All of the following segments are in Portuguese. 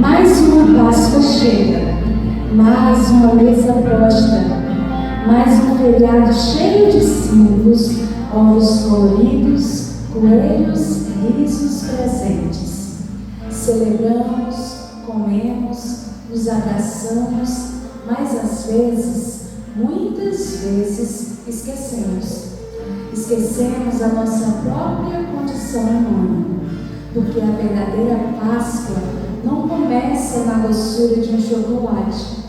Mais uma Páscoa chega, mais uma mesa posta, mais um feriado cheio de símbolos, ovos coloridos, coelhos, risos presentes. Celebramos, comemos, nos abraçamos, mas às vezes, muitas vezes, esquecemos a nossa própria condição humana, porque a verdadeira Páscoa não começa na doçura de um chocolate,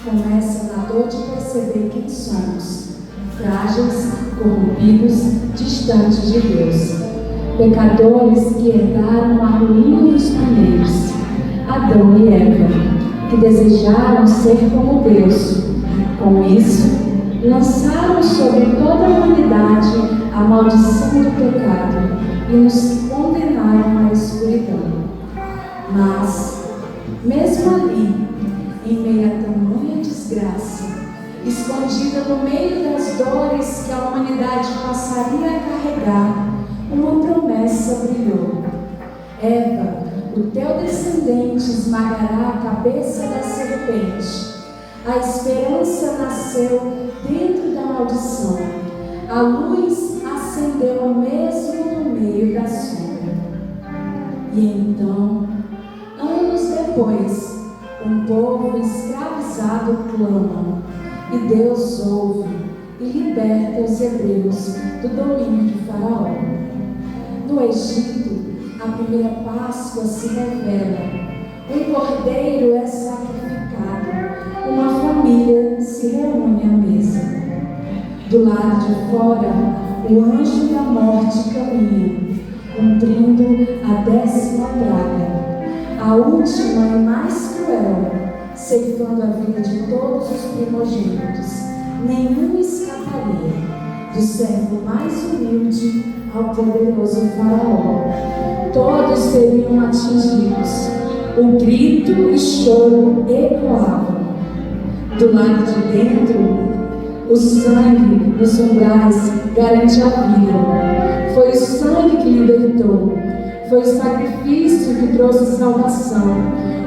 começa na dor de perceber quem somos, frágeis, corrompidos, distantes de Deus. Pecadores que herdaram a ruína dos primeiros, Adão e Eva, que desejaram ser como Deus. Com isso, lançaram sobre toda a humanidade a maldição do pecado e nos condenaram à escuridão. Mas, mesmo ali, em meio a tamanha desgraça, escondida no meio das dores que a humanidade passaria a carregar, uma promessa brilhou. Eva, o teu descendente esmagará a cabeça da serpente. A esperança nasceu dentro da maldição. A luz acendeu mesmo no meio da sombra. E então, anos depois, um povo escravizado clama, e Deus ouve e liberta os hebreus do domínio de Faraó. No Egito, a primeira Páscoa se revela. Um cordeiro é sacrificado, uma família se reúne à mesa. Do lado de fora, o anjo da morte caminha, cumprindo a 10ª praga, a última e mais cruel, ceifando a vida de todos os primogênitos. Nenhum escaparia, do servo mais humilde ao poderoso Faraó. Todos seriam atingidos. O grito e choro ecoavam. Do lado de dentro, o sangue dos umbrais garante a vida. Foi o sangue que libertou. Foi o sacrifício que trouxe salvação.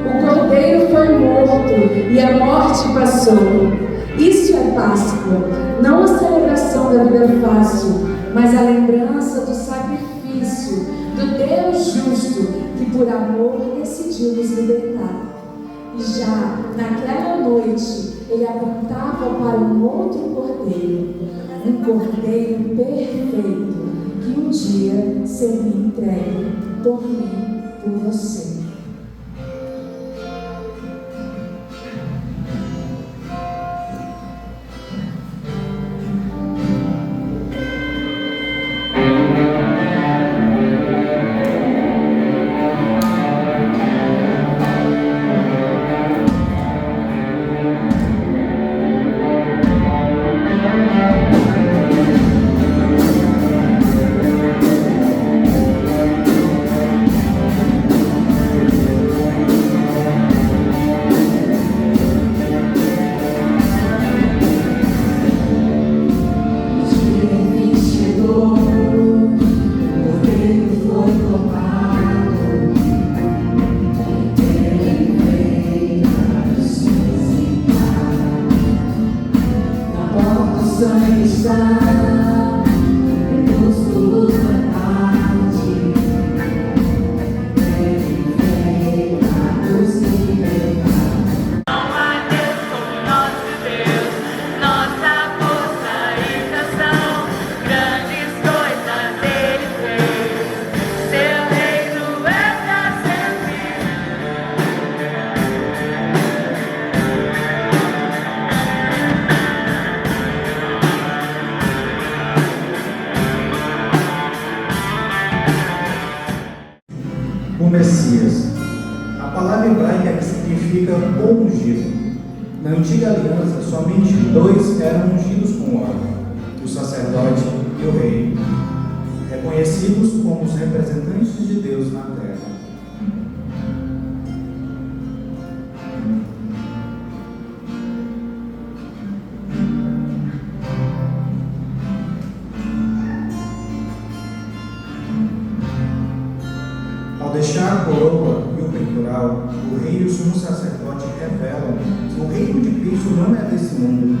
O cordeiro foi morto e a morte passou. Isso é Páscoa, não a celebração da vida fácil, mas a lembrança do sacrifício, do Deus justo, que por amor decidiu nos libertar. E já naquela noite, ele apontava para um outro cordeiro, um cordeiro perfeito, que um dia seria entregue por mim, por você. O Messias. A palavra hebraica que significa o ungido. Na antiga aliança, somente 2 eram ungidos com óleo, o sacerdote e o rei, reconhecidos como os representantes Deus na terra. Ao deixar a coroa e o peitoral, o rei e o sumo sacerdote revelam que o reino de Cristo não é desse mundo.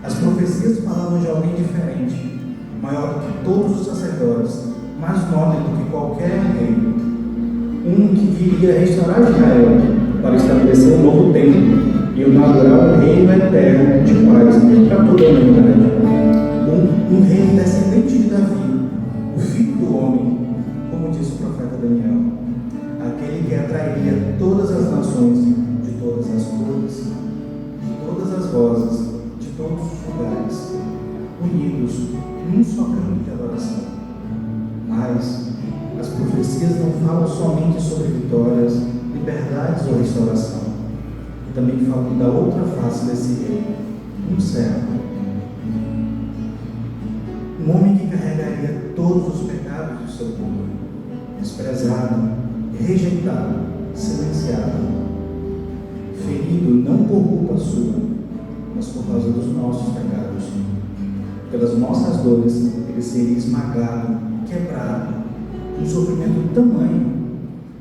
As profecias falavam de alguém diferente, maior do que todos os sacerdotes, mais nobre do que qualquer rei. Um que viria restaurar Israel para estabelecer um novo templo e inaugurar um reino eterno de paz para toda a humanidade. Um reino descendente de Davi, o filho do homem, como diz o profeta Daniel, aquele que atrairia todas as nações, de todas as cores, de todas as vozes, de todos os lugares, unidos num só canto de adoração. Mas as profecias não falam somente sobre vitórias, liberdades ou restauração. Também falam da outra face desse reino, um servo. Um homem que carregaria todos os pecados do seu povo, desprezado, rejeitado, silenciado, ferido não por culpa sua, mas por causa dos nossos pecados. Pelas nossas dores, ele seria esmagado, quebrado, um sofrimento tamanho,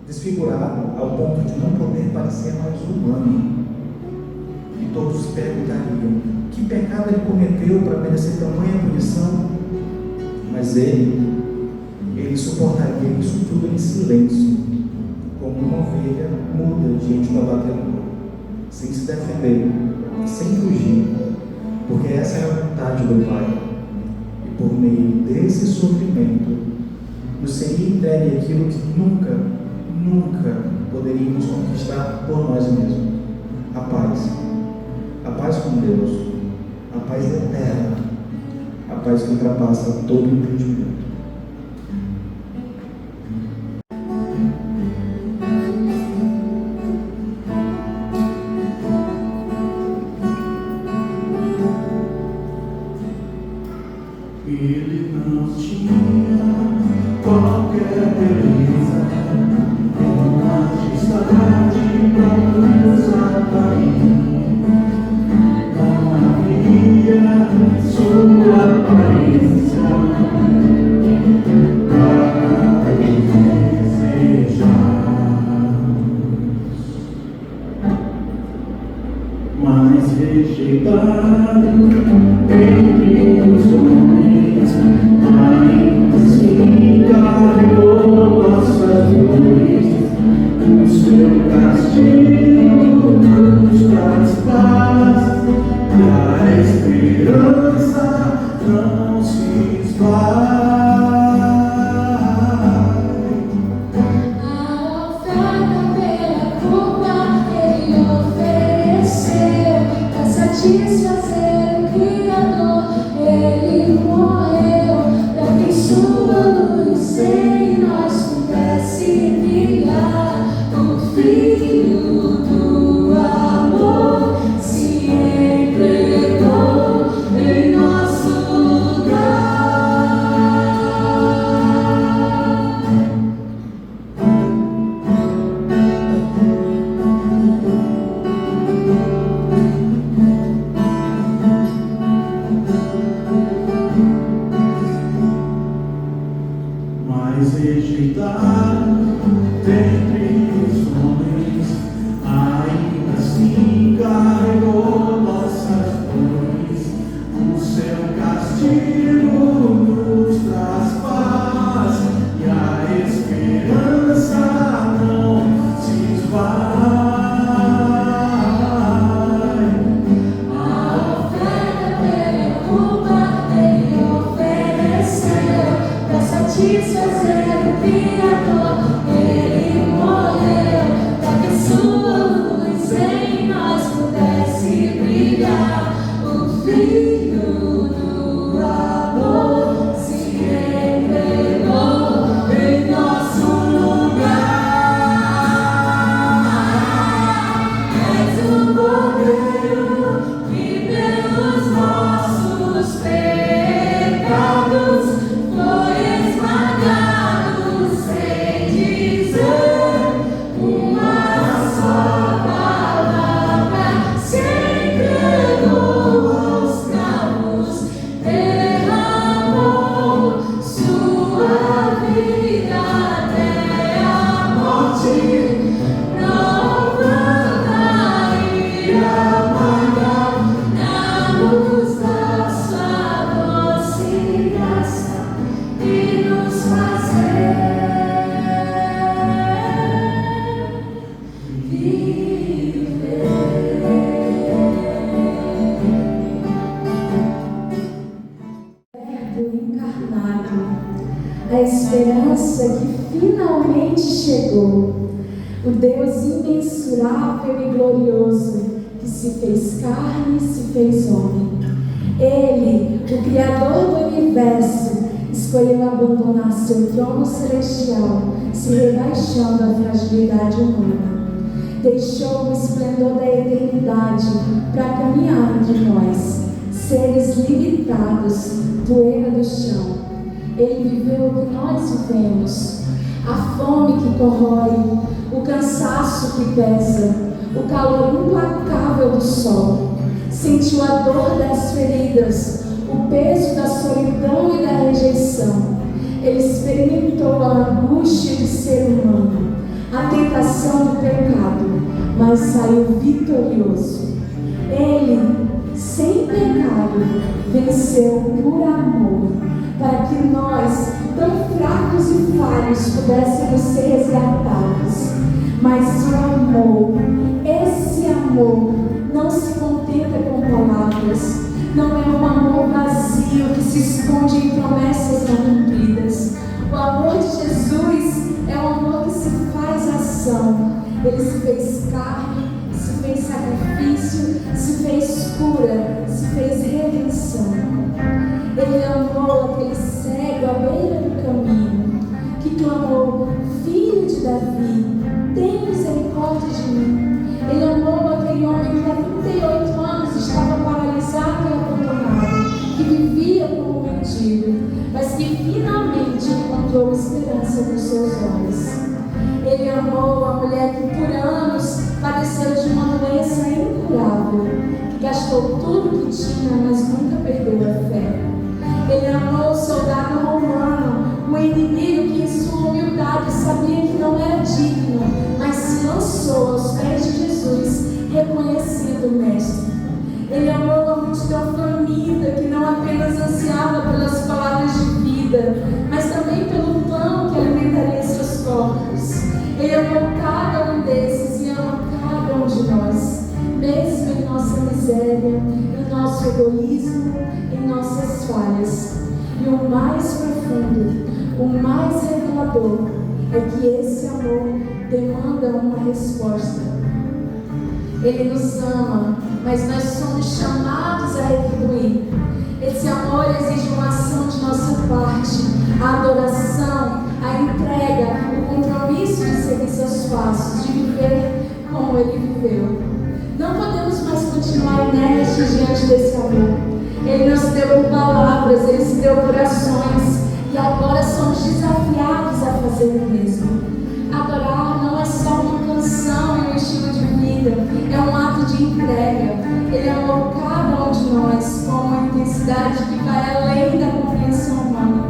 desfigurado ao ponto de não poder parecer mais humano. E todos perguntariam: que pecado ele cometeu para merecer tamanha punição? Mas ele suportaria isso tudo em silêncio, como uma ovelha muda diante do abatedor, sem se defender, sem fugir, porque essa é a vontade do Pai. E por meio desse sofrimento, nos seria entregue aquilo que nunca poderíamos conquistar por nós mesmos: a paz com Deus, a paz eterna, a paz que ultrapassa todo entendimento. Ele não tinha qualquer beleza, majestade para nos atrair. Não havia sua aparência para desejar, mas rejeitado entre os homens, ainda assim carregou nossas dores. O seu castigo nos traz paz, e a esperança não se esvai. A oferta pela culpa ele ofereceu para satisfazer o Criador. Ele morreu para que sua luz em nós pudesse brilhar. O Filho do amor se entregou em nosso lugar. Mas rejeitado dentre os homens, ainda assim carregou nossas dores. O seu castigo nos traz paz, e a esperança não se esvai. A oferta pela culpa ele ofereceu para satisfazer o Criador. Ele morreu para que sua luz em nós pudesse brilhar. O Filho do amor se entregou em nosso lugar. És o Cordeiro que pelos nossos pecados foi esmagado. a esperança que finalmente chegou. O Deus imensurável e glorioso, que se fez carne e se fez homem. Ele, o Criador do universo, escolheu abandonar seu trono celestial, se rebaixando à fragilidade humana. Deixou o esplendor da eternidade para caminhar entre nós, seres limitados, poeira do chão. Ele viveu o que nós vivemos, a fome que corrói, o cansaço que pesa, o calor implacável do sol. Sentiu a dor das feridas, o peso da solidão e da rejeição. Ele experimentou a angústia de ser humano, a tentação do pecado, mas saiu vitorioso. Ele, sem pecado, venceu por amor, para que nós, tão fracos e falhos, pudéssemos ser resgatados. Mas o amor, esse amor, não se contenta com palavras, não é um amor vazio que se esconde em promessas não cumpridas. O amor de Jesus é um amor que se faz ação. Ele se fez carne, se fez sacrifício, se fez cura, se fez redenção. Ele amou aquele cego à beira do caminho, que clamou: Filho de Davi, tem misericórdia de mim. Ele amou aquele homem que há 38 anos estava paralisado e abandonado, que vivia como um mendigo, mas que finalmente encontrou esperança nos seus olhos. Ele amou a mulher que por anos padeceu de uma doença incurável, que gastou tudo que tinha, mas nunca perdeu a fé. Ele amou o soldado romano, o inimigo que em sua humildade sabia que não era digno, mas se lançou aos pés de Jesus, reconhecendo o Mestre. Ele amou a multidão faminta, que não apenas ansiava pelas palavras de vida, mas também pelo pão que alimentaria seus corpos. Ele amou cada um desses e ama cada um de nós, mesmo em nossa miséria, em nosso egoísmo, em nossas falhas. E o mais profundo, o mais revelador, é que esse amor demanda uma resposta. Ele nos ama, mas nós somos chamados a retribuir. Esse amor exige uma ação de nossa parte, a adoração, a entrega, o compromisso de seguir seus passos, de viver como Ele viveu. Não podemos mais continuar inertes diante desse amor. Ele não se deu por palavras, Ele se deu por ações, e agora somos desafiados a fazer o mesmo. Adorar não é só uma canção e um estilo de vida, é um ato de entrega. Ele amou cada um de nós com uma intensidade que vai além da compreensão humana.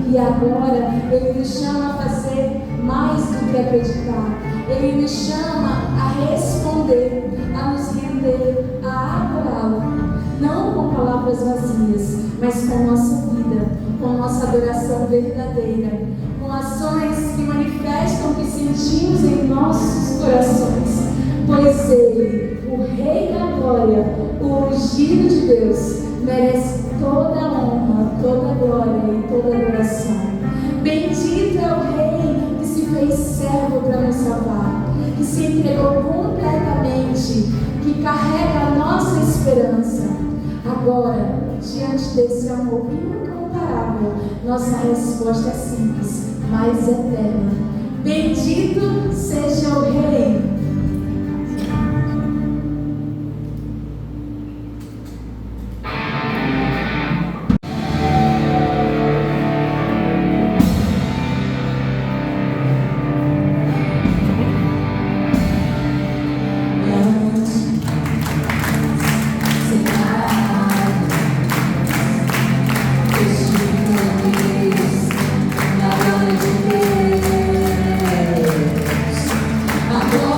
E agora Ele nos chama a fazer mais do que acreditar. Ele nos chama a responder, a nos render, a adorá-lo. Não com palavras vazias, mas com nossa vida, com nossa adoração verdadeira, com ações que manifestam o que sentimos em nossos corações. Pois Ele, o Rei da Glória, o ungido de Deus, merece toda a honra, toda a glória e toda a adoração. Bendito é o Rei que se fez servo para nos salvar, que se entregou completamente, que carrega a nossa esperança. Agora, diante desse amor incomparável, nossa resposta é simples, mas eterna. Bendito seja o Rei. Agora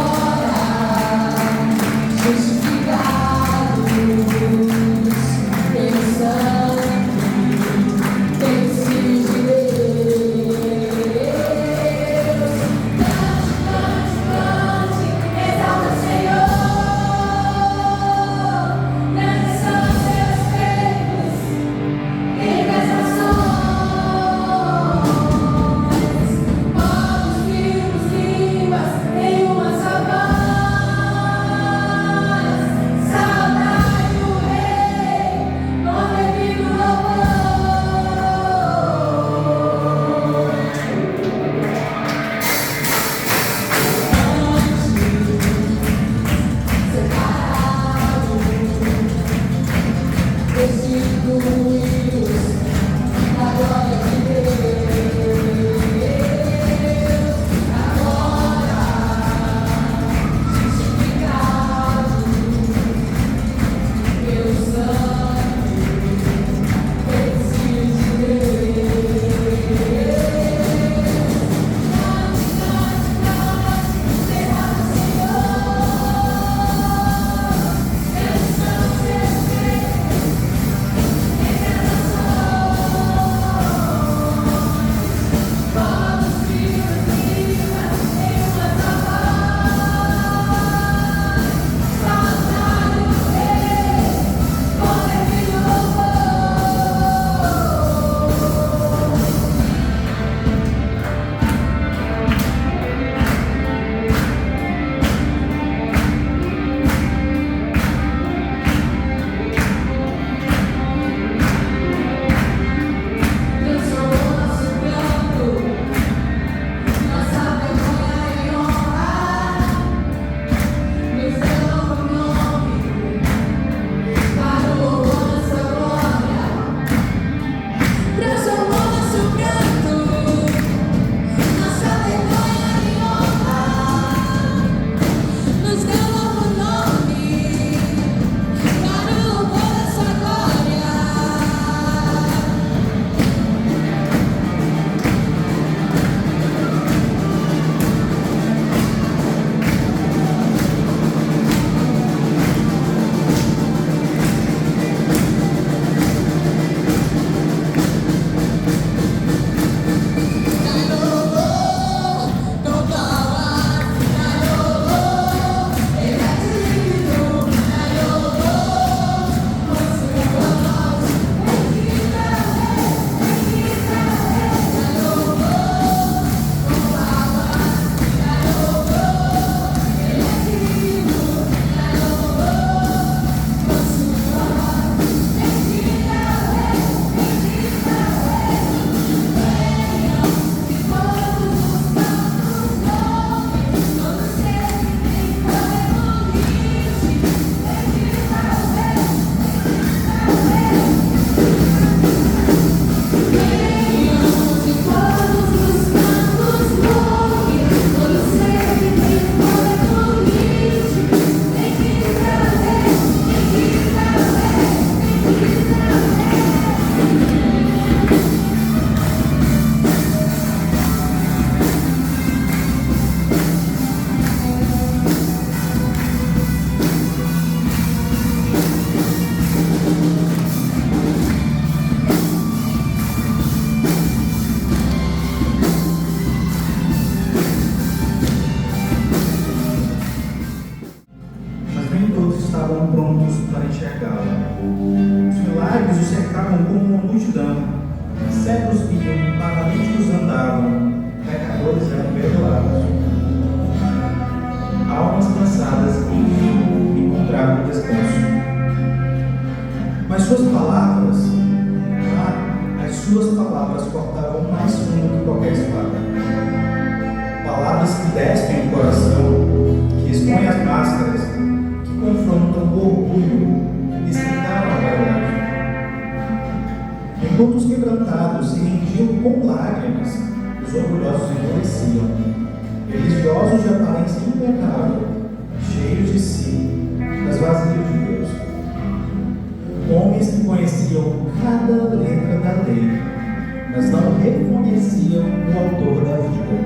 conheciam o autor da vida.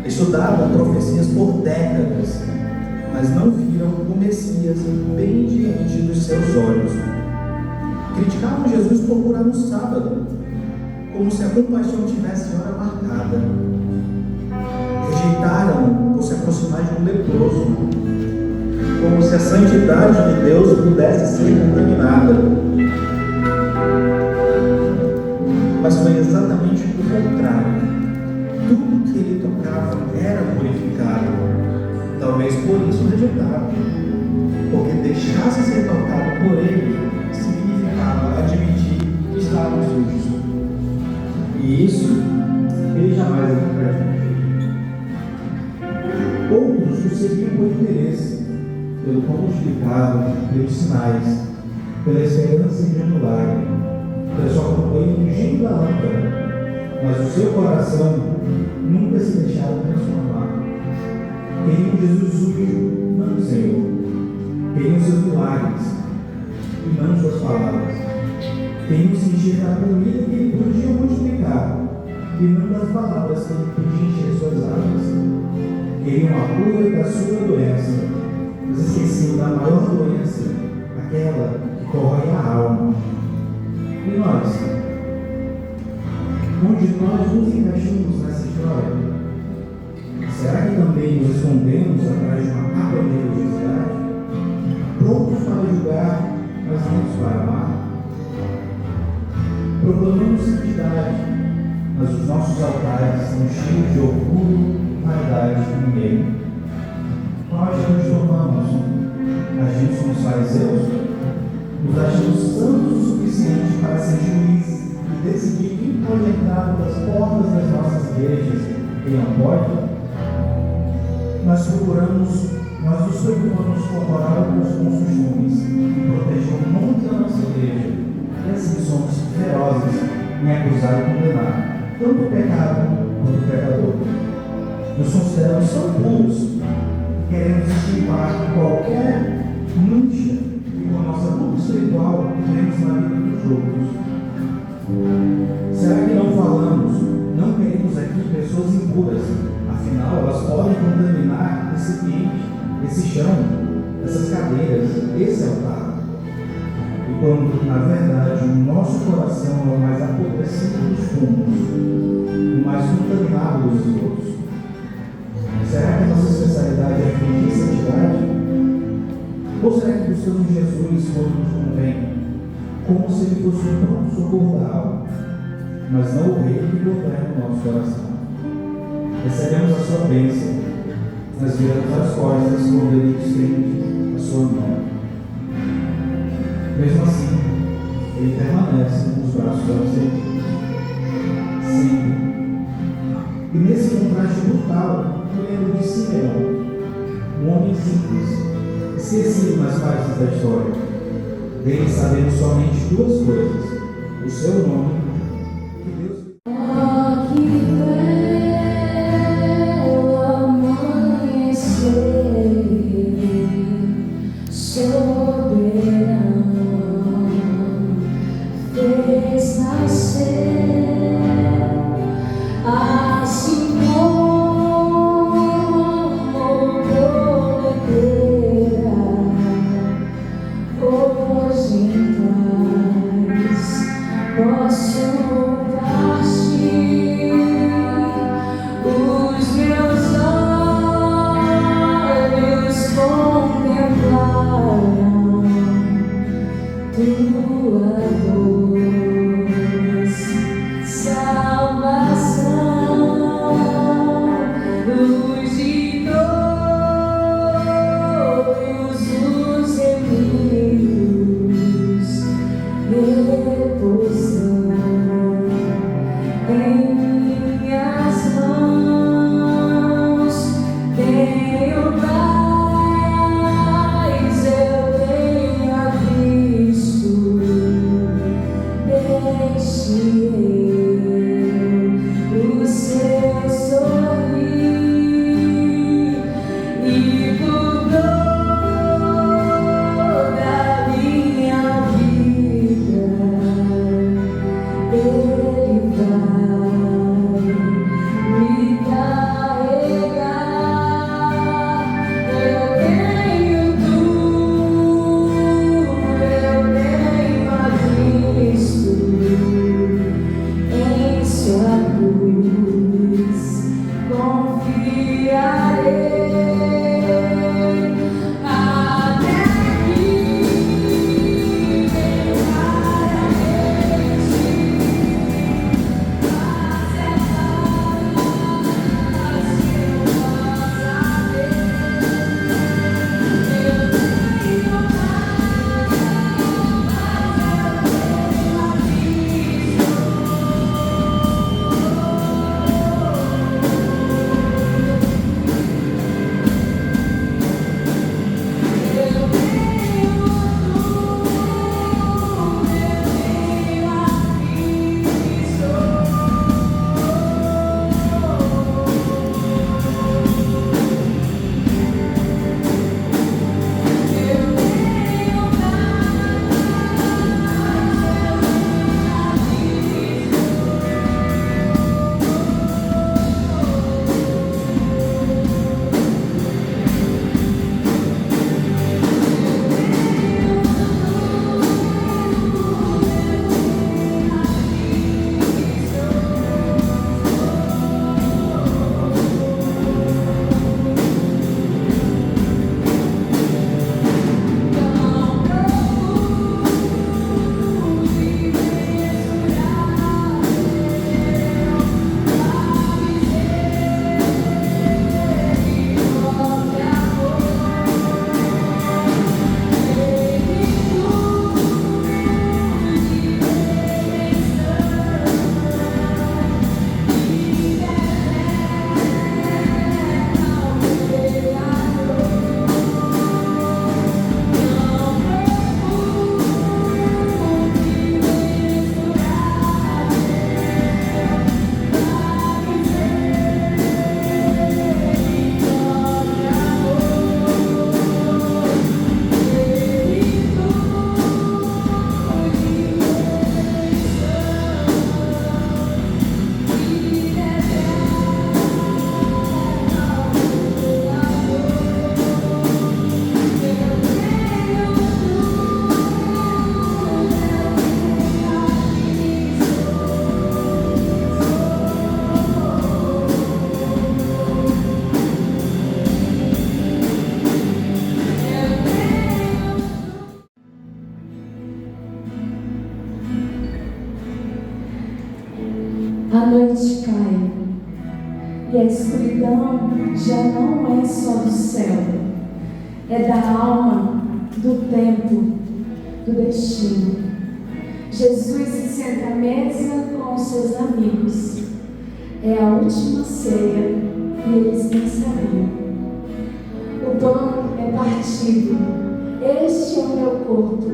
Estudavam profecias por décadas, mas não viram o Messias bem diante dos seus olhos. Criticavam Jesus por curar no sábado, como se a compaixão tivesse hora marcada. Rejeitaram por se aproximar de um leproso, como se a santidade de Deus pudesse ser contaminada. Mas foi exatamente o contrário. Tudo que ele tocava era purificado. Talvez por isso rejeitado, porque deixar-se ser tocado por ele significava admitir que estava sujo. E isso ele jamais acreditou. Outros o seguiam por interesse, pelo comunicado, pelos sinais, pela esperança de um milagre, pela sua companhia no gênio da lâmpada, mas o seu coração nunca se deixava transformar. Queriam Jesus sujo, não o Senhor. Queriam seus milagres, e não suas palavras. Queriam sentir a comida que ele podia multiplicar, e não das palavras que ele podia encher suas águas. Queriam a cura da sua doença, mas esqueciam da maior doença, aquela que corrói a alma. E nós? Onde nós nos encaixamos nessa história? Será que também nos escondemos atrás de uma capa de religiosidade? Prontos para julgar, mas lentos para amar? Proclamamos santidade, mas os nossos altares são cheios de orgulho, vaidade e ninguém. Nós nos tornamos, agimos como os fariseus, nos achamos santos o suficiente para ser juízes e decidir quem pode entrar pelas portas das nossas igrejas e quem não pode. Nós nos preocupamos com a moral e com os bons costumes e proteger o nome da nossa igreja. E assim somos ferozes em acusar e condenar tanto o pecado quanto o pecador. Nos consideramos tão puros que queremos extirpar qualquer mancha e com a nossa luta espiritual vivemos na vida dos outros. Será que não falamos, não queremos aqui pessoas impuras? Afinal, elas podem contaminar esse ambiente, esse chão, essas cadeiras, esse altar. E quando, na verdade, o nosso coração é o mais apodrecido dos fundos, o mais contaminado dos outros. Será que a nossa especialidade é fingir santidade? Ou será que buscamos Jesus quando nos convém, como se ele fosse um pronto socorro da alma, mas não o rei que governa o nosso coração? Recebemos a sua bênção, mas viramos as costas quando ele estende a sua mão. Mesmo assim, ele permanece nos braços da misericórdia. Sempre. E nesse contraste brutal, eu lembro de Simeão, um homem simples, esquecido nas páginas da história. Dele sabemos somente duas coisas: o seu nome e Deus. Posso cruz confiarei. A noite cai e a escuridão já não é só do céu, é da alma, do tempo, do destino. Jesus se senta à mesa com os seus amigos. É a última ceia e eles nem sabiam. O pão é partido. Este é o meu corpo,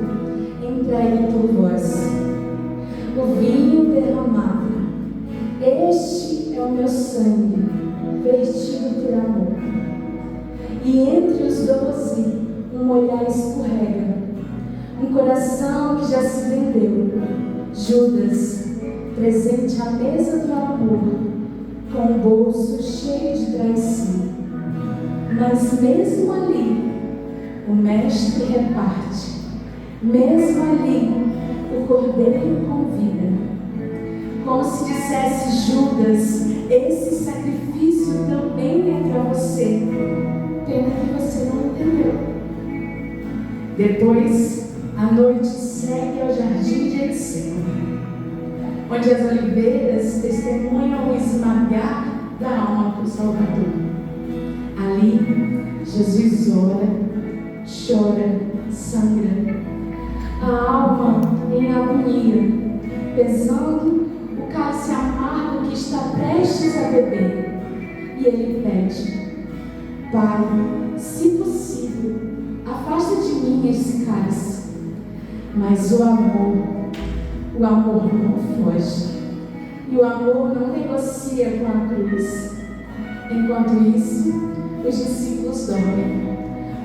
entregue por vós. O vinho derramado. Este é o meu sangue, vertido por amor. E entre os 12, um olhar escorrega, um coração que já se vendeu. Judas, presente à mesa do amor, com o bolso cheio de traição. Mas mesmo ali, o mestre reparte. Mesmo ali, o cordeiro convida. Como se dissesse: Judas, esse sacrifício também é para você. Pena que você não entendeu. Depois, a noite segue ao jardim de Getsemane, onde as oliveiras testemunham o esmagar da alma do Salvador. Ali, Jesus ora, chora, sangra. A alma em agonia, pesando o cálice amargo que está prestes a beber. E ele pede: Pai, se possível, afasta de mim esse cálice. Mas o amor não foge. E o amor não negocia com a cruz. Enquanto isso, os discípulos dormem.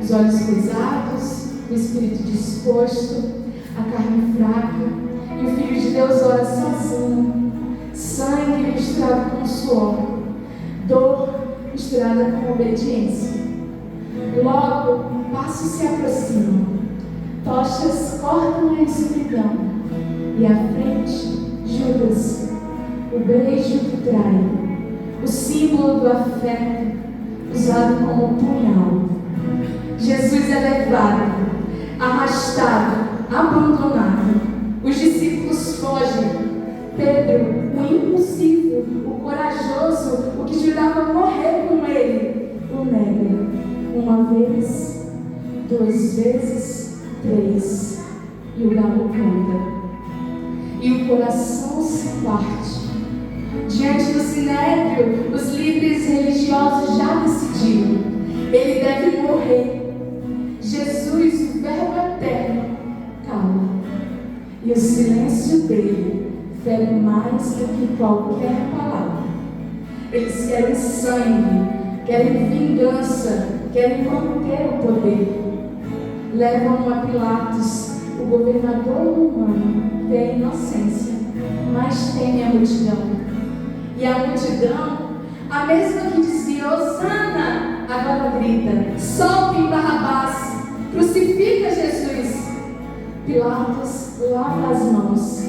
Os olhos pesados, o espírito disposto, a carne fraca. E o Filho de Deus ora sozinho. Sangue misturado com suor. Dor misturada com obediência. Logo, passos se aproximam. Tochas cortam a escuridão. E à frente, Judas, o beijo que trai, o símbolo do afeto usado como punhal. Jesus é levado, arrastado, abandonado. Os discípulos fogem. Pedro, o impulsivo, o corajoso, o que jurava morrer com ele, o nega. Uma vez, 2 vezes, 3. E o galo canta. E o coração se parte. Diante do sinédrio, os líderes religiosos já decidiram. Ele deve morrer. Jesus, o Verbo eterno, cala. E o silêncio dele fere mais do que qualquer palavra. Eles querem sangue, querem vingança, querem manter o poder. Levam a Pilatos, o governador romano, que é inocência, mas teme a multidão. E a multidão, a mesma que dizia Hosana, agora grita: soltem Barrabás, crucifica Jesus. Pilatos lava as mãos,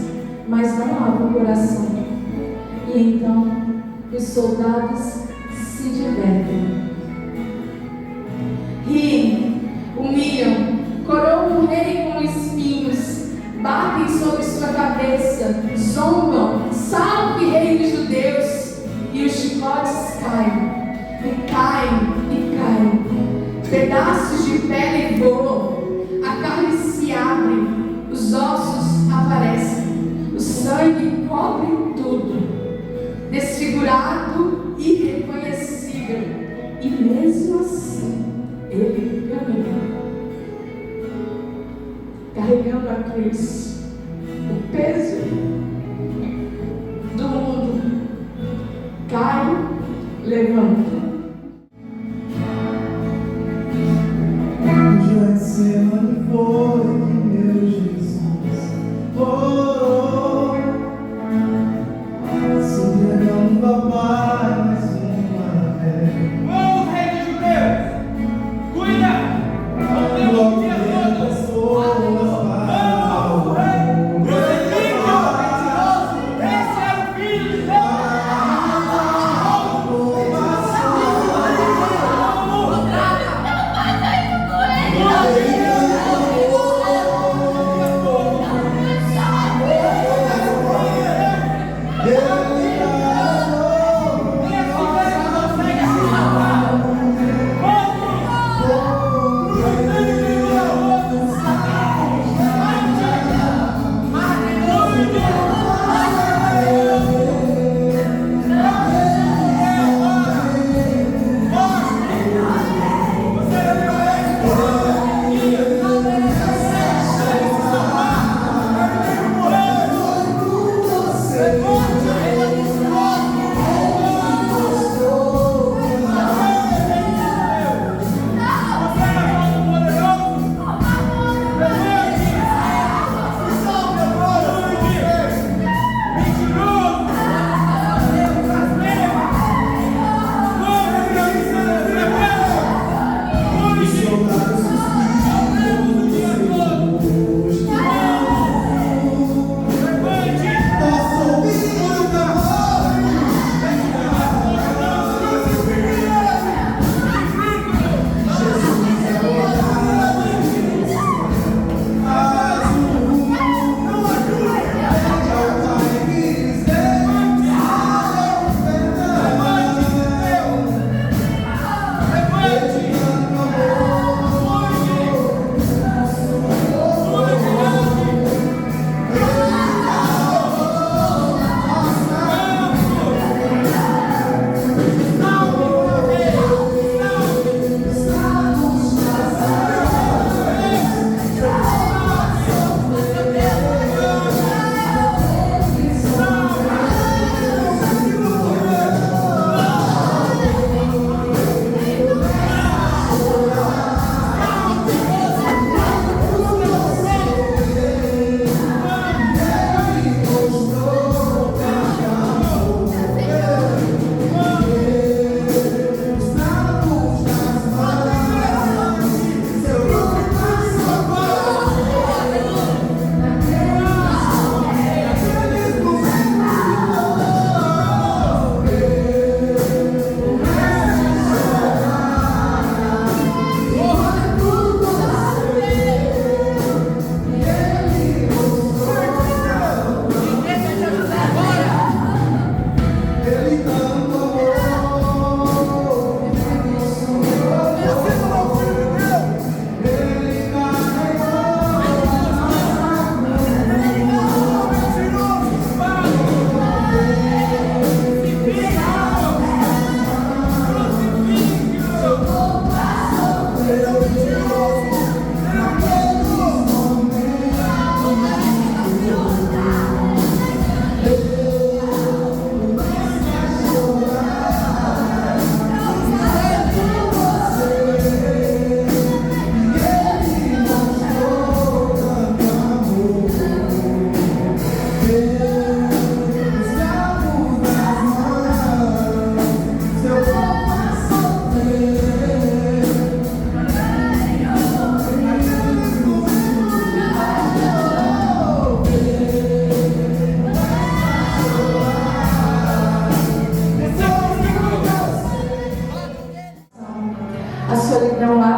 mas não lava o coração. E então os soldados se divertem. Riem, humilham, coroam o rei com espinhos, batem sobre sua cabeça, zombam: salve, rei dos judeus! E os chicotes caem, e caem, e caem. Pedaços de pele voam, a carne se abre, os ossos aparecem, o sangue cobre tudo, desfigurado, irreconhecível. E mesmo assim, ele caminha, carregando a cruz, o peso do mundo. Cai, levanta. Getsemane foi que meu Jesus orou, se entregando ao Pai mais uma vez. Ô rei dos judeus, cuida! Não tem o dia todo! Ô rei! Crucifica! Esse é o filho de Deus!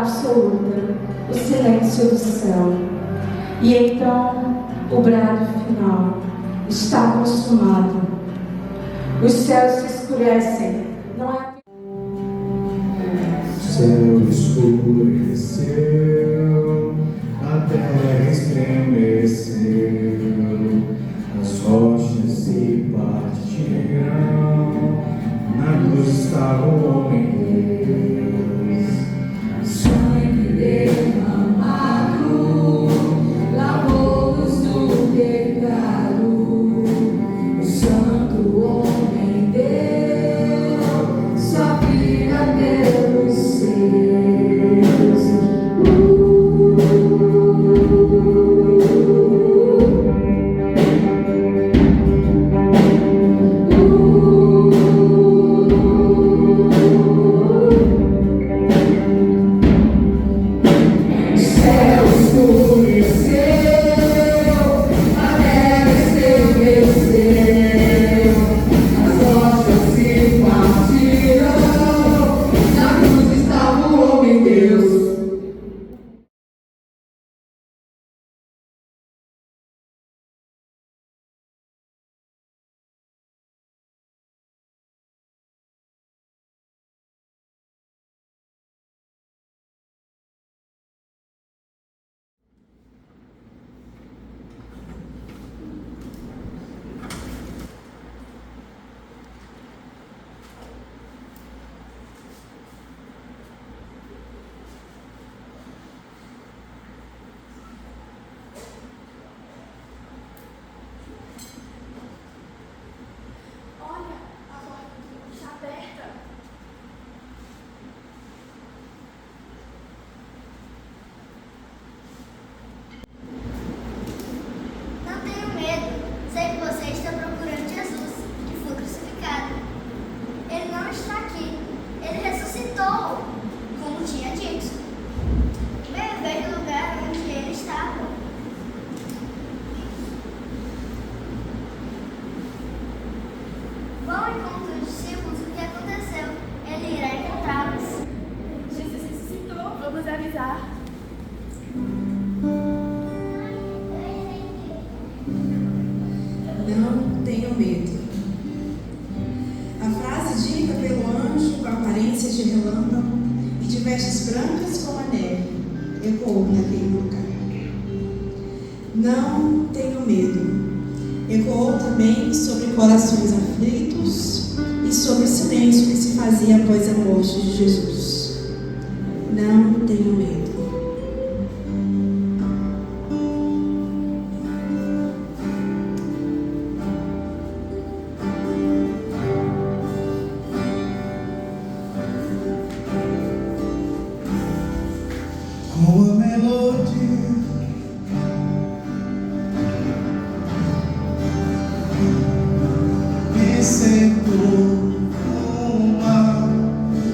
absoluta, o silêncio do céu. E então o brado final: está consumado. Os céus se escurecem, não é? O céu escureceu, a terra estremeceu, as rochas se partirão, na cruz está o homem Deus. Sangue derramado, lavou-nos do pecado, o santo homem deu sua vida pelos seus. Não tenho medo. A frase dita pelo anjo com aparência de relâmpago e de vestes brancas como a neve ecoou naquele lugar. Não tenho medo. Ecoou também sobre corações aflitos e sobre o silêncio que se fazia após a morte de Jesus. Não tenho medo. Com a melodia me sentou uma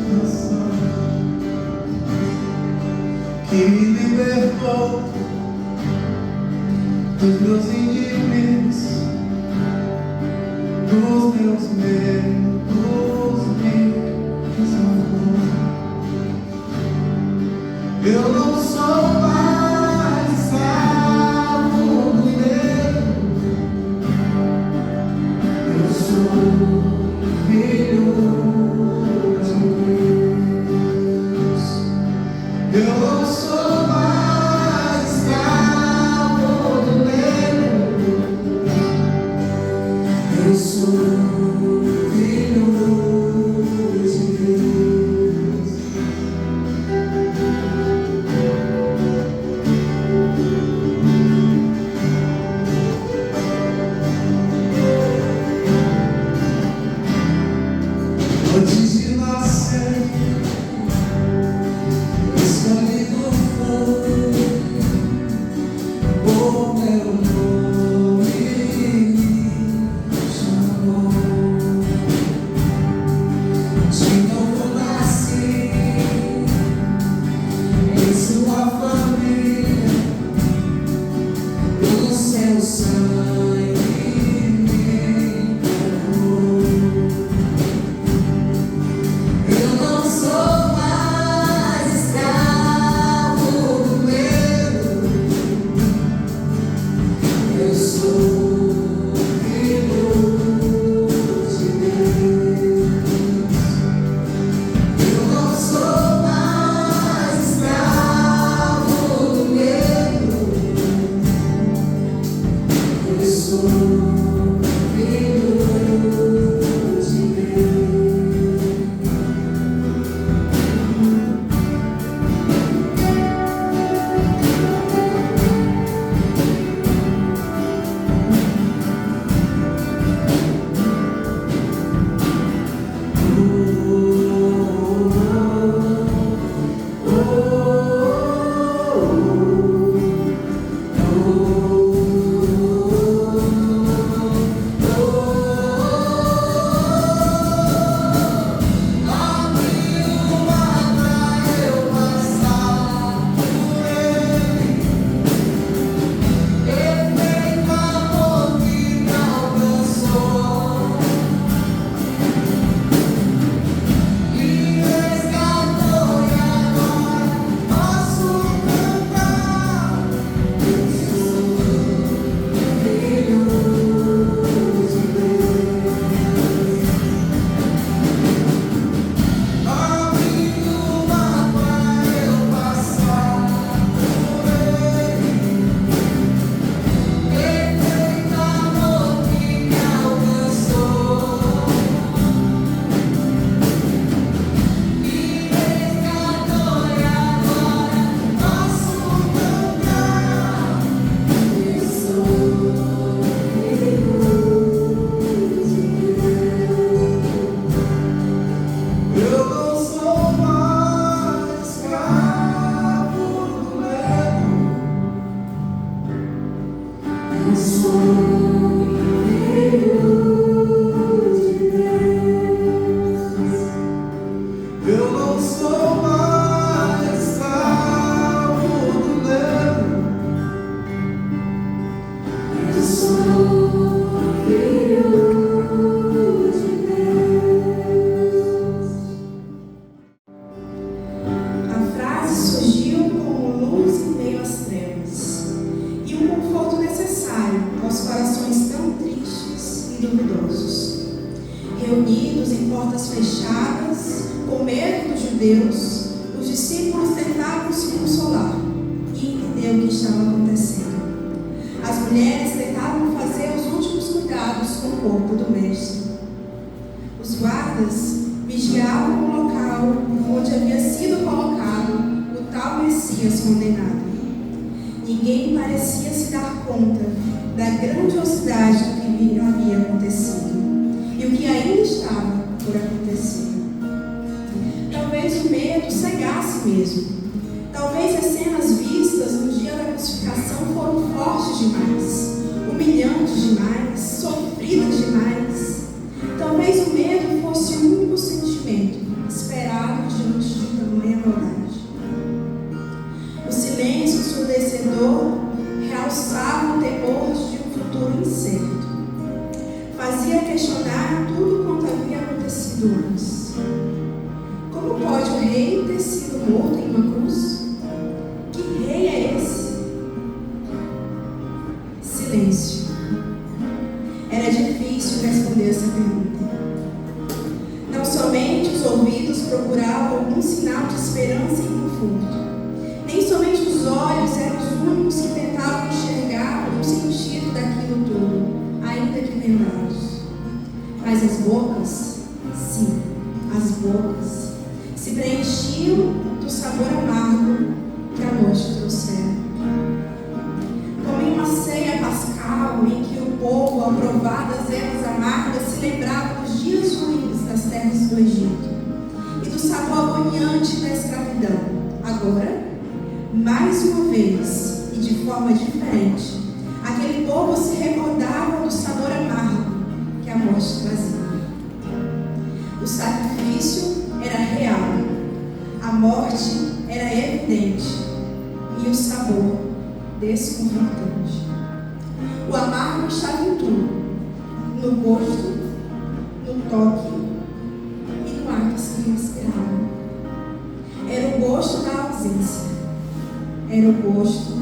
canção que me libertou dos meus inimigos, dos meus medos, me salvou. Eu não sou mais escravo do medo, eu sou filho de Deus. Eu não sou mais escravo do medo, eu sou filho de Deus. Antes de nascer, escolhi do fogo o meu nome me chamou. De novo nasci em sua família, o seu sangue me lavou. Eu não sou mais escravo. Eu não sou mais escravo do medo. Eu sou filho de Deus. Eu não sou mais escravo do medo. Eu sou filho de Deus. A frase surgiu como luz em meio às trevas e um conforto necessário aos corações tão tristes e duvidosos. Reunidos em portas fechadas, com medo dos judeus, os discípulos tentavam se consolar e entender o que estava acontecendo. As mulheres tentavam fazer os últimos cuidados com o corpo do mestre. Os guardas vigiavam o local onde havia sido colocado o tal Messias condenado. Ninguém parecia se dar conta da grandiosidade do que havia acontecido e o que ainda estava por acontecer. Talvez o medo cegasse mesmo. Talvez as cenas vistas no dia da crucificação foram fortes demais, humilhantes demais, sofridas demais. Talvez o medo fosse o único sentimento esperado diante de tamanha maldade. O silêncio ensurdecedor realçava o temor de um futuro incerto. Fazia questionar tudo quanto havia acontecido antes. Como pode o rei ter sido morto em uma cruz? Que rei é esse? Silêncio. Era difícil responder essa pergunta. Não somente os ouvidos procuravam algum sinal de esperança e conforto, nem somente os olhos eram os únicos que tentavam enxergar o sentido daquilo tudo, ainda que vendados. Mas as bocas, sim, as bocas, se preenchiam do sabor amargo que a morte trouxera. Como em uma ceia pascal em que o povo, ao provar das ervas amargas, se lembrava dos dias ruins das terras do Egito e do sabor agoniante da escravidão. Agora, mais uma vez e de forma diferente, aquele povo se recordava do sabor amargo que a morte trazia. O sacrifício era real, a morte era evidente e o sabor desconfortante. O amargo estava em tudo, no gosto, no toque e no ar que se respirava. Era o gosto da ausência, era o gosto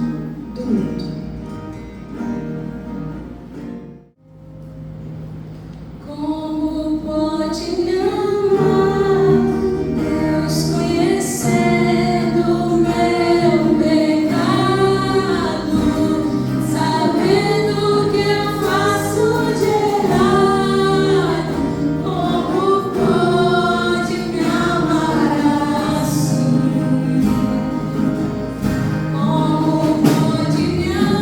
do luto. Como pode me amar, Deus, conhecendo o meu pecado, sabendo que eu faço de errado? Como pode me amar assim? Como pode me amar?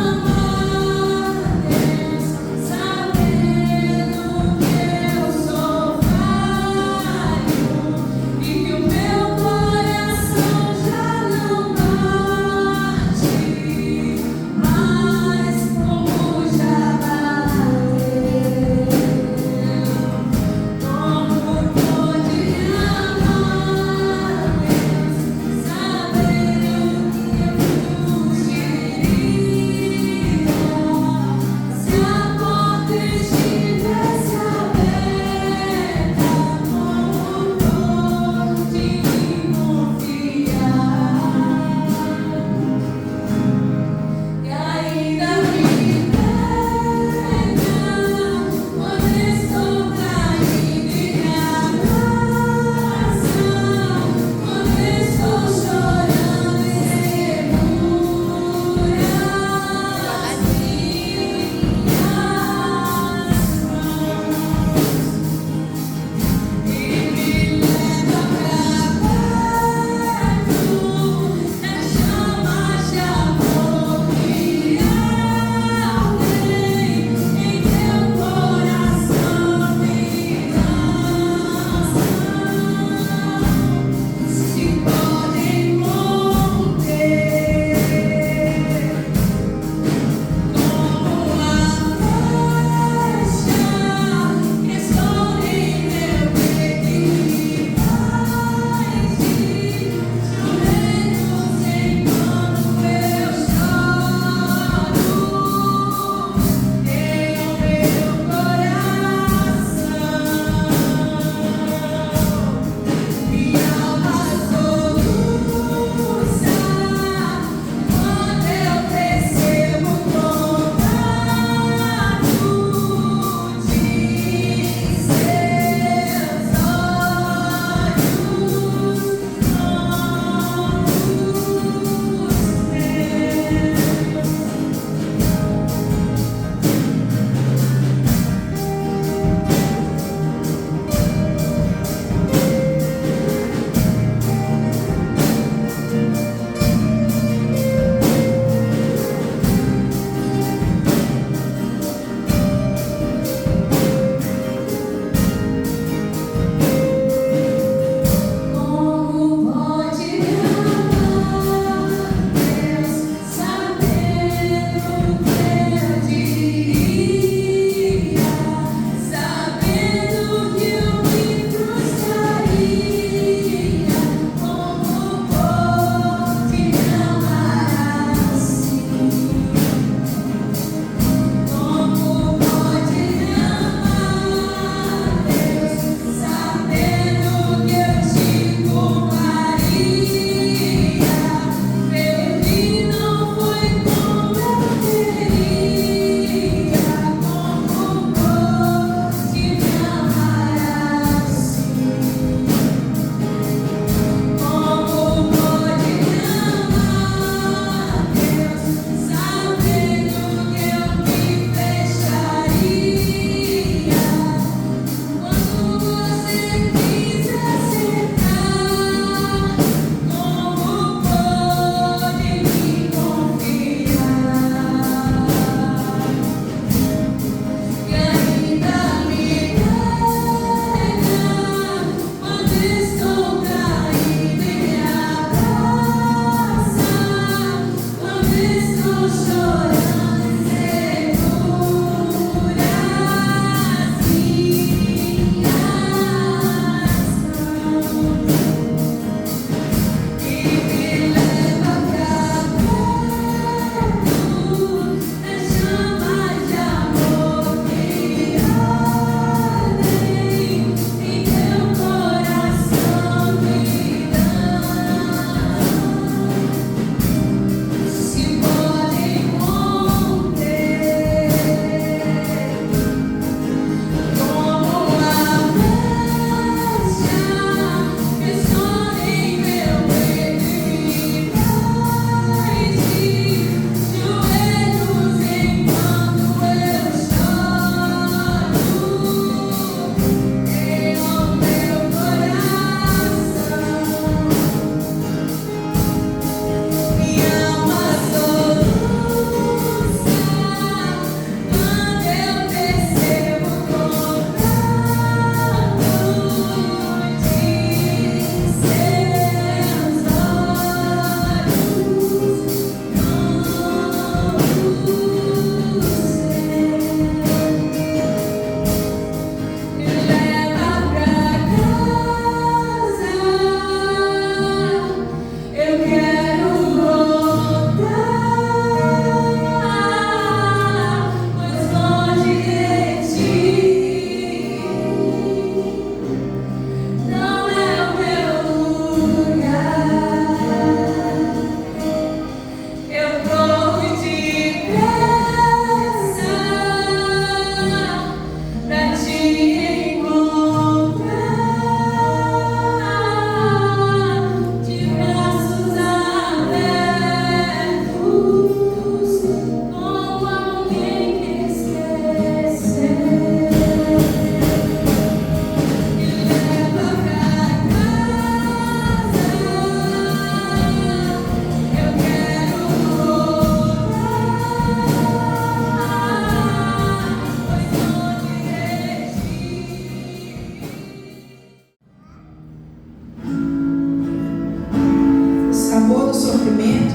sofrimento,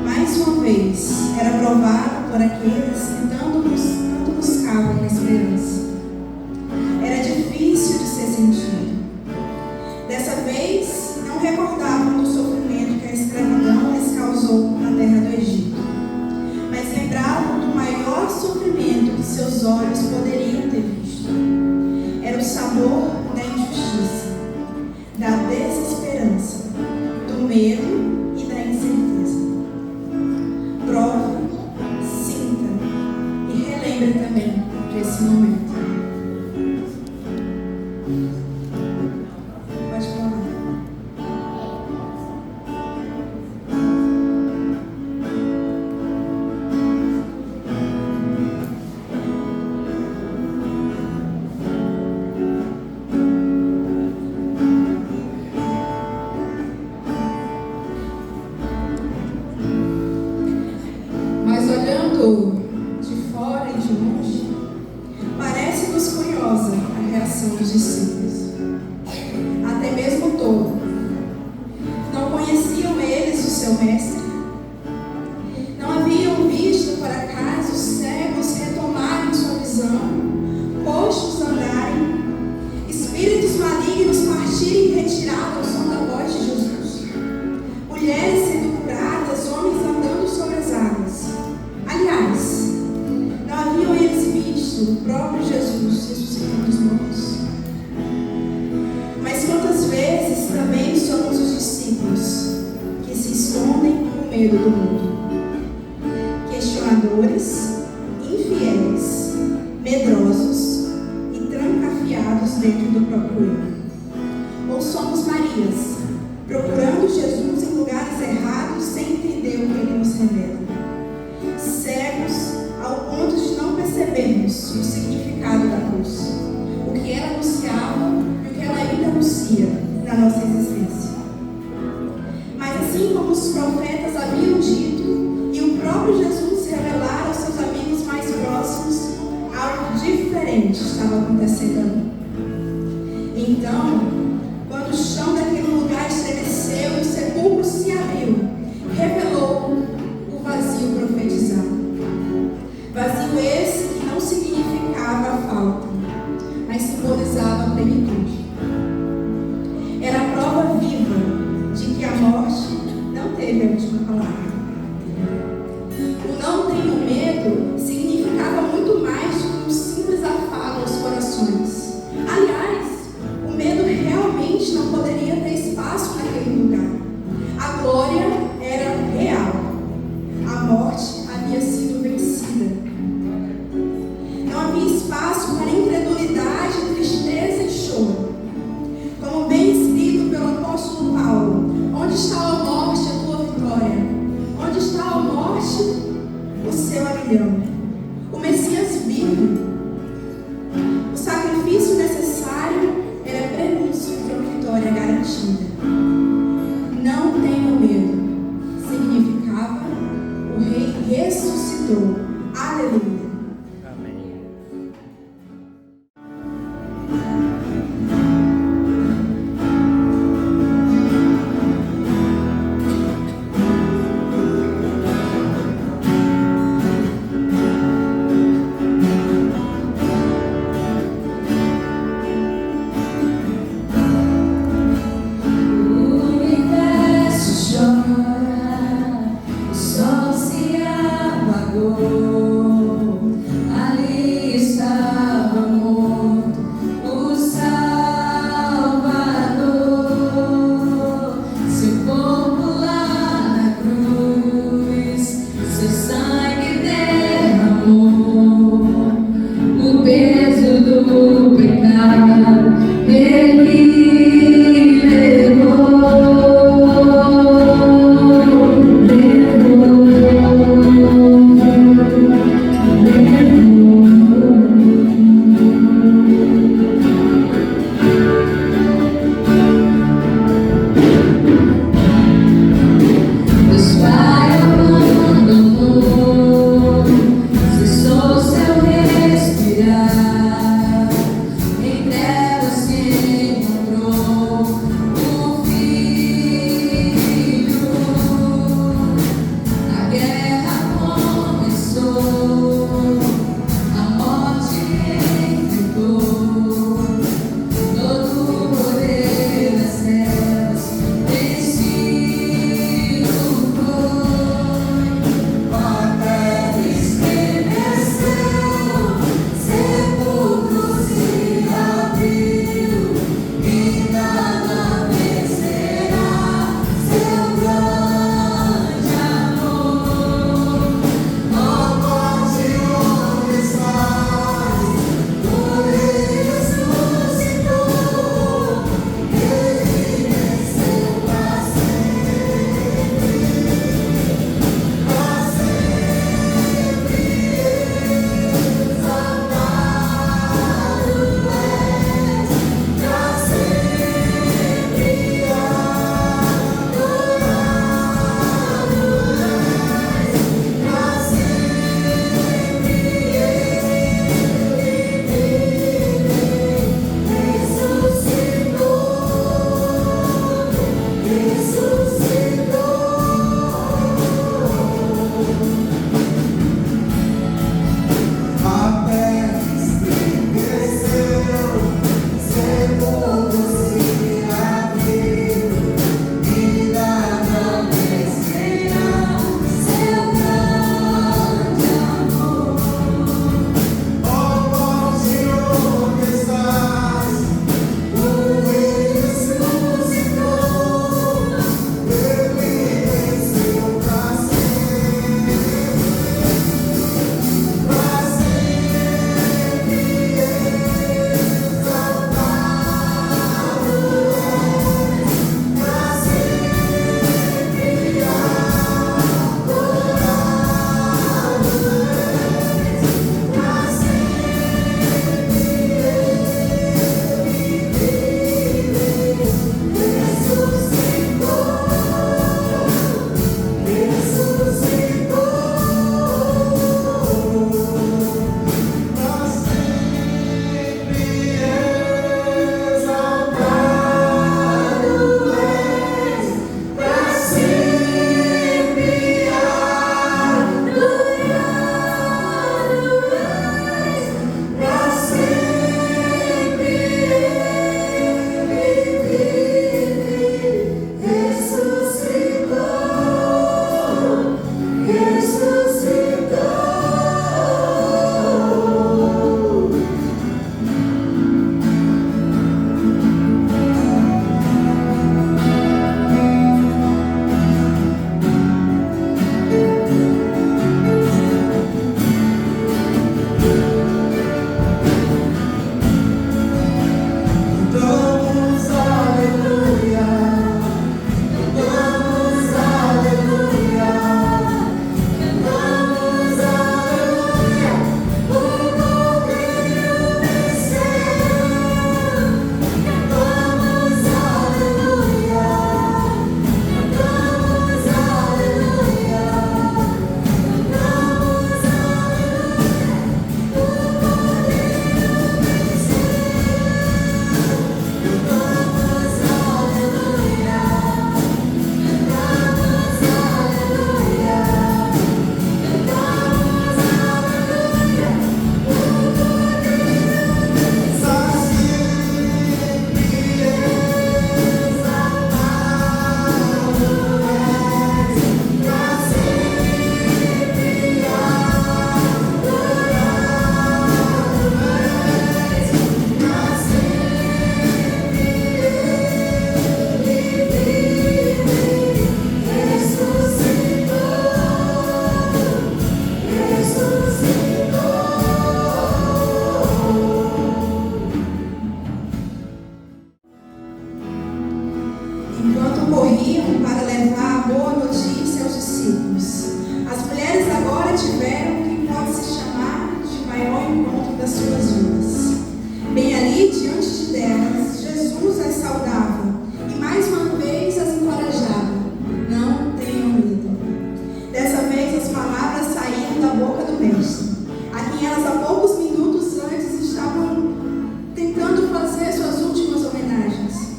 mais uma vez, era provado por aqueles que tanto buscavam a esperança. Era difícil de ser sentido. Dessa vez, não recordavam do sofrimento que a escravidão lhes causou na terra do Egito, mas lembravam do maior sofrimento que seus olhos poderiam ter visto. Era o sabor da injustiça, da desesperança, do medo e da incerteza. Prova, sinta e relembre também desse momento. Pode falar. Mas olhando de fora e de longe, parece-nos curiosa a reação dos discípulos, até mesmo todos. Não conheciam eles o seu mestre? Não haviam visto por acaso cegos retomarem sua visão, coxos andarem, espíritos malignos partirem em retirada ao som da voz de Jesus, mulheres sendo curadas, homens andando sobre as águas? Aliás, não haviam eles visto o próprio Jesus ressuscitando os mortos? Mas quantas vezes também somos os discípulos que se escondem com medo do mundo? Questionadores, infiéis, medrosos e trancafiados dentro do próprio eu. Ou somos Marias, procurando Jesus em lugares errados sem entender o que ele nos revela, cegos ao ponto de não percebermos o significado da cruz, o que ela anunciava e o que ela ainda anuncia na nossa existência. Mas assim como os profetas haviam dito e o próprio Jesus revelara aos seus amigos mais próximos, algo diferente estava acontecendo ali. Então, quando o chão daquele lugar estremeceu e o sepulcro se abriu, revelou o vazio profetizado. Vazio esse que não significava a falta, mas simbolizava a plenitude. Era a prova viva de que a morte não teve a última palavra. O não tenho medo significava muito mais do que um simples afago aos corações. Aliás, o medo realmente não poderia ter espaço naquele lugar. A glória era real. A morte havia sido vencida. Não havia espaço para incredulidade, tristeza e choro. Como bem escrito pelo apóstolo Paulo: onde está a morte, a tua vitória? Onde está a morte, o seu aguilhão? O Messias vive. O sacrifício necessário era prenúncio de uma vitória garantida. Não tenha medo significava o Rei ressuscitou. Aleluia. corriam para levar a boa notícia aos discípulos. As mulheres agora tiveram o que pode se chamar de maior encontro das suas vidas. Bem ali, diante de delas, Jesus as saudava e mais uma vez as encorajava: não tenham medo. Dessa vez as palavras saíam da boca do Mestre, a quem elas há poucos minutos antes estavam tentando fazer suas últimas homenagens.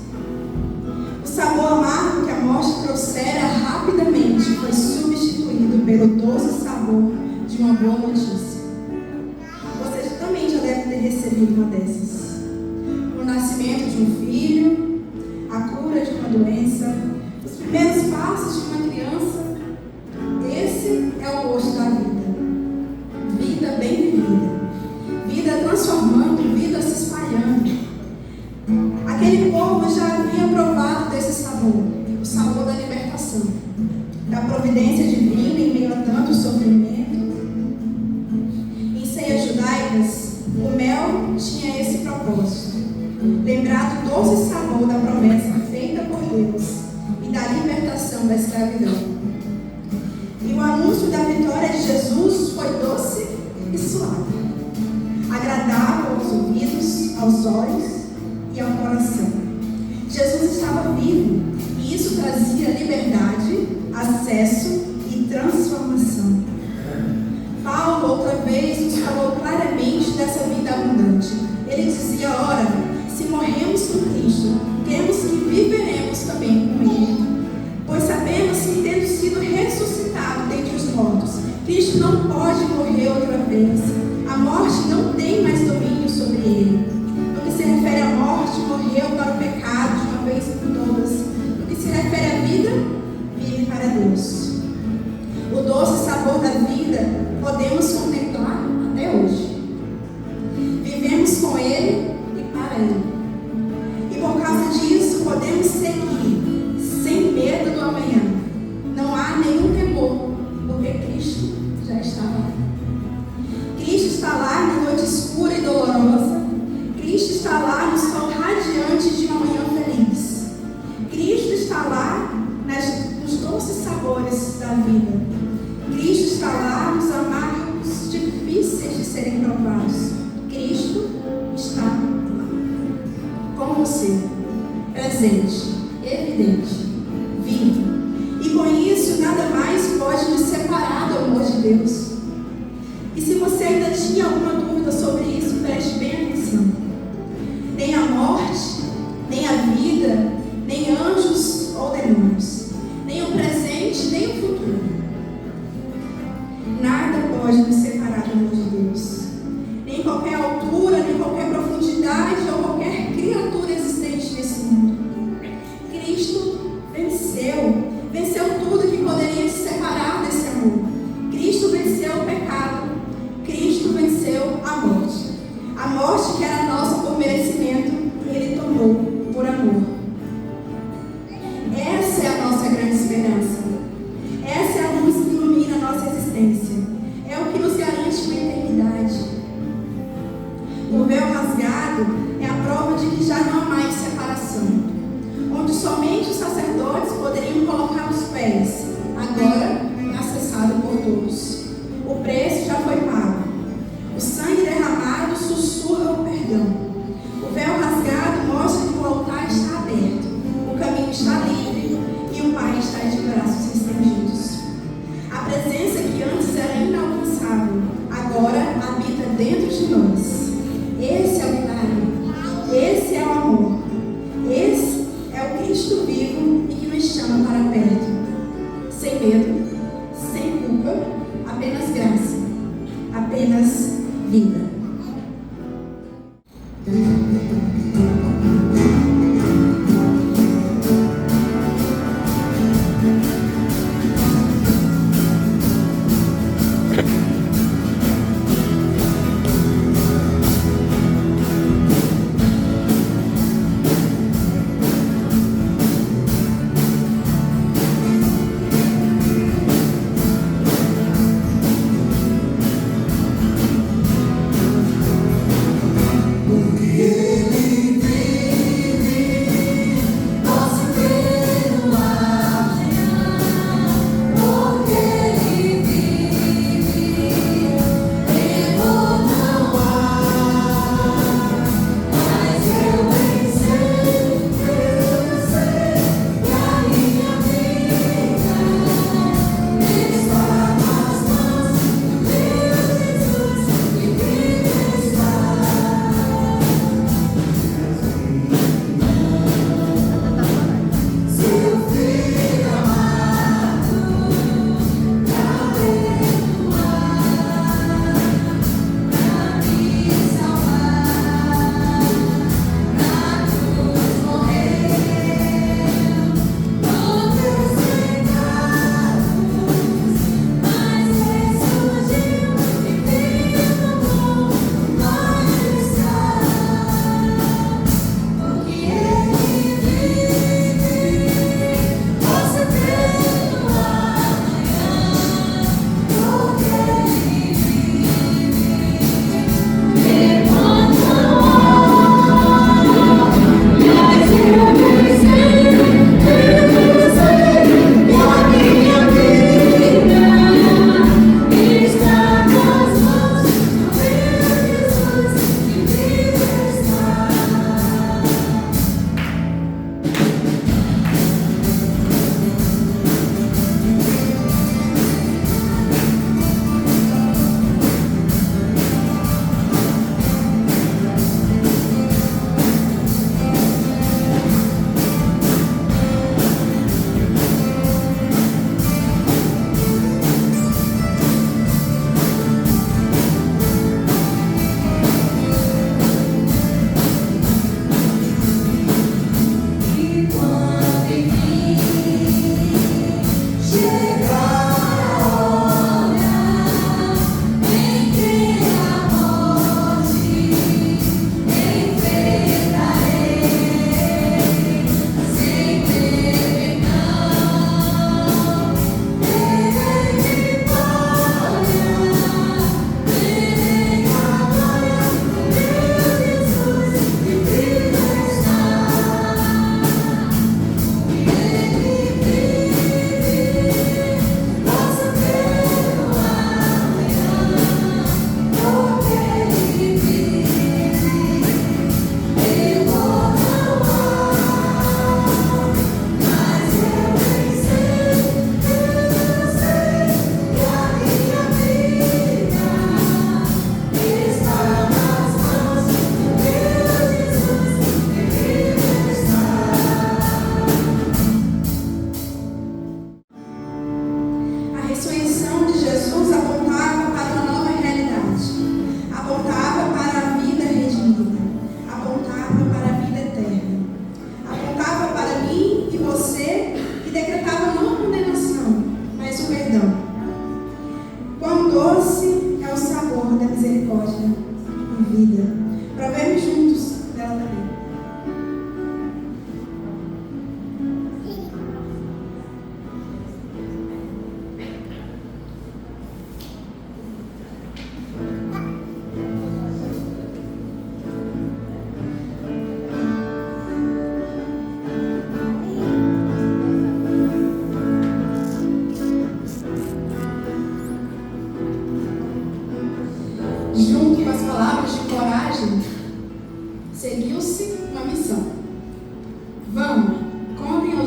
O sabor amargo que a morte trouxera rapidamente foi substituído pelo doce sabor de uma boa notícia. Você também já deve ter recebido uma dessas. O nascimento de um filho, a cura de uma doença, os primeiros passos de uma criança. Esse é o gosto da vida. Vida bem vivida. Vida transformando, vida se espalhando. Aquele povo já havia provado desse sabor, o sabor da libertação, da providência divina em meio a tanto sofrimento. Em ceias judaicas, o mel tinha esse propósito: lembrar do doce sabor da promessa feita por Deus e da libertação da escravidão. E o anúncio da vitória de Jesus foi doce e suave, agradável aos ouvidos, aos olhos e ao coração. Jesus estava vivo e isso trazia liberdade, acesso e transformação. Paulo outra vez nos falou claramente dessa vida abundante. Ele dizia: ora, se morremos com Cristo, cremos que viveremos também com Ele. Pois sabemos que, tendo sido ressuscitado dentre os mortos, Cristo não pode morrer outra vez. A morte não tem mais domínio sobre Ele. No que se refere à morte, morreu para o pecado de uma vez por todas. No que se refere à vida, vive para Deus. O doce sabor da vida podemos contemplar até hoje. Vivemos com Ele e para Ele. E por causa disso, podemos seguir sem medo do amanhã. Não há nenhum temor, porque Cristo já está lá. Cristo está lá na noite escura e dolorosa. Cristo está lá no sol radiante de uma manhã feliz. Cristo está lá nos doces sabores da vida. Cristo está lá nos amargos difíceis de serem provados. Cristo está lá com você, presente, evidente, vivo. E com isso, nada mais pode nos separar do amor de Deus. E se você ainda tinha alguma dúvida sobre isso, preste bem atenção. Nem a morte, nem a vida, nem anjos ou demônios, nem o presente, nem o futuro. Nada pode nos separar do amor de Deus. Nem qualquer altura, nem qualquer profundidade ou qualquer criatura existente nesse mundo. Cristo venceu tudo que poderia te separar desse amor. Cristo venceu o pecado. Cristo venceu a morte. A morte que era nossa por merecimento, Ele tomou por amor. Essa é a nossa grande esperança. Essa é a luz que ilumina a nossa existência. É o que nos garante uma eternidade. O véu rasgado é a prova de que já não há mais separação. Onde somente os sacerdotes poderiam colocar os pés, agora é acessado por todos. O preço já foi pago. O sangue derramado sussurra o perdão. O véu rasgado mostra que o altar está aberto, o caminho está livre e o Pai está de braços estendidos. A presença que antes era inalcançável, agora habita dentro de nós. Esse é o milagre, esse é o amor, esse é o Cristo vivo e que nos chama para perto. Sem medo, sem culpa, apenas graça, apenas vida.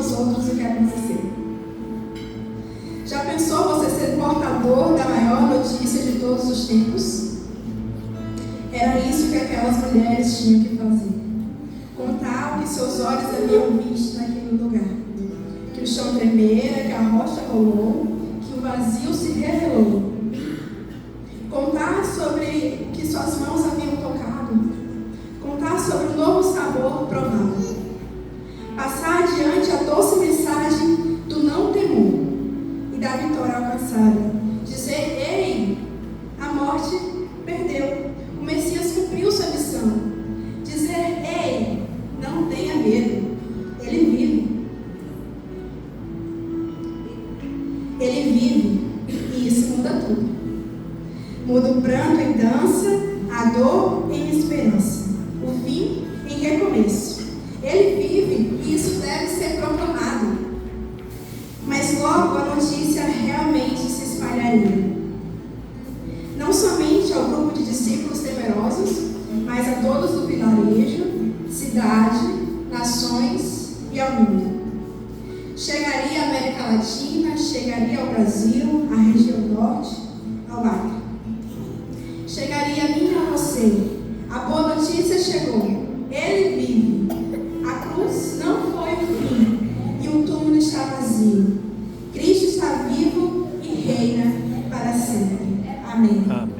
aos outros o que aconteceu. Já pensou você ser portador da maior notícia de todos os tempos? Era isso que aquelas mulheres tinham que fazer. Contar o que seus olhos haviam visto naquele lugar. Que o chão tremera, que a rocha rolou, que o vazio se revelou. Contar sobre o que suas mãos haviam tocado. Contar sobre o novo sabor provado. Passar adiante a doce mensagem do não temor e da vitória alcançada. Dizer, ei, a morte perdeu. O Messias cumpriu sua missão. Dizer, ei, não tenha medo. Ele vive. Ele vive. E isso muda tudo. Muda o pranto em dança, a dor em esperança, o fim em recomeço. Ele vive e isso deve ser proclamado. Mas logo a notícia realmente se espalharia. Não somente ao grupo de discípulos temerosos, mas a todos do vilarejo, cidade, nações e ao mundo. Chegaria à América Latina, chegaria ao Brasil, à região norte, ao Acre. Chegaria a mim e a você. A boa notícia chegou. Ele vive. A cruz não foi o fim e o túmulo está vazio. Cristo está vivo e reina para sempre. Amém. Amém.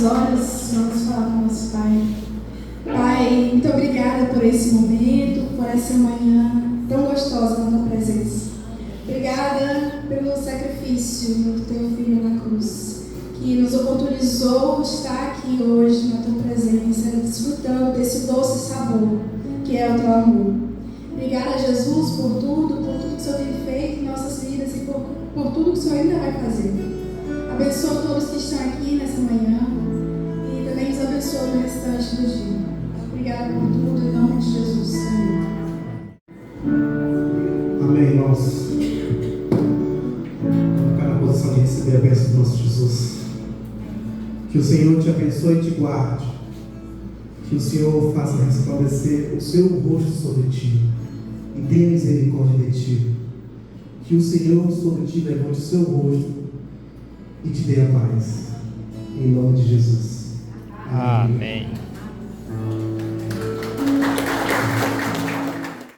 nossos olhos, vamos falar com nosso Pai. Pai, muito obrigada por esse momento, por essa manhã tão gostosa na tua presença. Obrigada pelo sacrifício do teu filho na cruz, que nos oportunizou estar aqui hoje na tua presença, desfrutando desse doce sabor que é o teu amor. Obrigada, Jesus, por tudo que o Senhor tem feito em nossas vidas e por tudo que o Senhor ainda vai fazer. Abençoa todos que estão aqui nessa manhã e também nos abençoa no restante do dia. Obrigada por tudo, em nome de Jesus. Amém. Amém, irmãos. Vamos ficar na posição de receber a bênção do nosso Jesus. Que o Senhor te abençoe e te guarde. Que o Senhor faça resplandecer o seu rosto sobre ti e tenha misericórdia de ti. Que o Senhor sobre ti levante o seu rosto e te dê a paz. Em nome de Jesus. Amém.